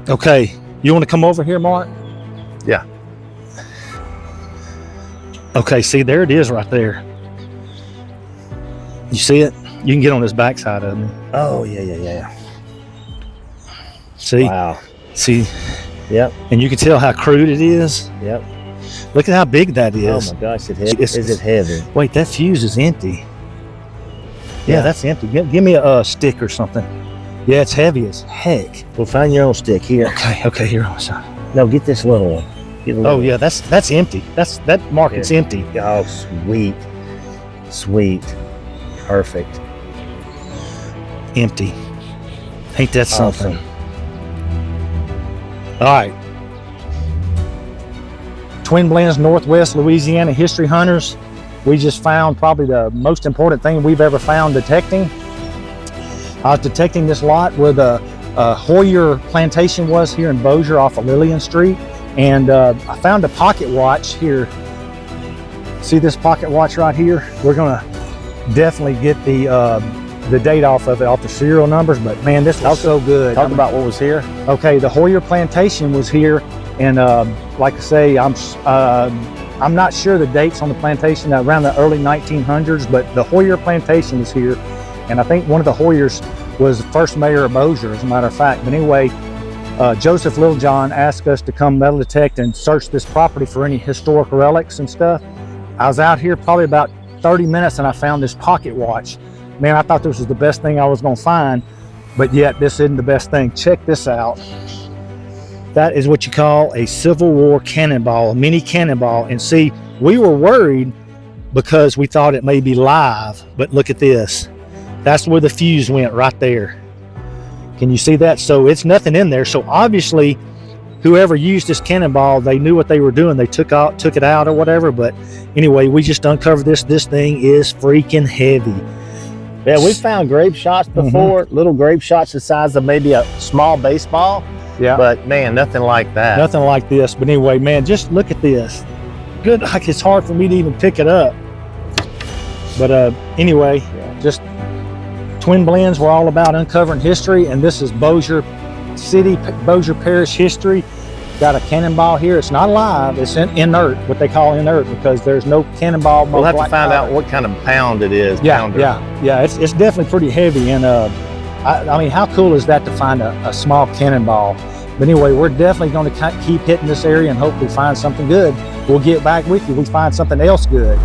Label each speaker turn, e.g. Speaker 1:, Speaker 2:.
Speaker 1: Okay, you want to come over here, Mark?
Speaker 2: Yeah.
Speaker 1: Okay, see, there it is right there. You see it? You can get on this backside of me.
Speaker 2: Oh, yeah.
Speaker 1: See?
Speaker 2: Wow.
Speaker 1: See?
Speaker 2: Yep.
Speaker 1: And you can tell how crude it is.
Speaker 2: Yep.
Speaker 1: Look at how big that is.
Speaker 2: Oh my gosh, is it heavy?
Speaker 1: Wait, that fuse is empty. Yeah, that's empty. Give me a stick or something. Yeah, it's heavy as heck.
Speaker 2: Well, find your own stick here.
Speaker 1: Okay, here on the side.
Speaker 2: No, get this little one.
Speaker 1: Oh yeah, that's empty. That market's empty.
Speaker 2: Oh, sweet, perfect.
Speaker 1: Empty. Ain't that something?
Speaker 2: Awesome.
Speaker 1: All right. Twin Blends Northwest Louisiana History Hunters. We just found probably the most important thing we've ever found detecting. I was detecting this lot where the Hoyer Plantation was here in Bossier off of Lillian Street. And I found a pocket watch here. See this pocket watch right here? We're gonna definitely get the date off of it, off the serial numbers, but man, this was so good.
Speaker 2: Talk about what was here.
Speaker 1: Okay, the Hoyer Plantation was here, and like I say, I'm not sure the dates on the plantation, around the early 1900s, but the Hoyer Plantation was here, and I think one of the Hoyers was the first mayor of Bossier, as a matter of fact. But anyway, Joseph Littlejohn asked us to come metal detect and search this property for any historic relics and stuff. I was out here probably about 30 minutes and I found this pocket watch. Man, I thought this was the best thing I was gonna find, but yet this isn't the best thing. Check this out. That is what you call a Civil War cannonball, a mini cannonball. And see, we were worried because we thought it may be live, but look at this. That's where the fuse went, right there. Can you see that? So it's nothing in there. So obviously, whoever used this cannonball, they knew what they were doing. They took it out or whatever. But anyway, we just uncovered this. This thing is freaking heavy.
Speaker 2: Yeah, we found grape shots before, little grape shots the size of maybe a small baseball.
Speaker 1: Yeah.
Speaker 2: But man, nothing like that.
Speaker 1: Nothing like this. But anyway, man, just look at this. Good, like it's hard for me to even pick it up. But anyway, just Twin Blends, we're all about uncovering history, and this is Bossier City, Bossier Parish history. Got a cannonball here. It's not alive, it's inert, what they call inert, because there's no cannonball.
Speaker 2: We'll have to find out what kind of pound it is.
Speaker 1: Yeah, it's definitely pretty heavy. And I mean, how cool is that to find a small cannonball? But anyway, we're definitely going to keep hitting this area and hopefully find something good. We'll get back with you if we find something else good.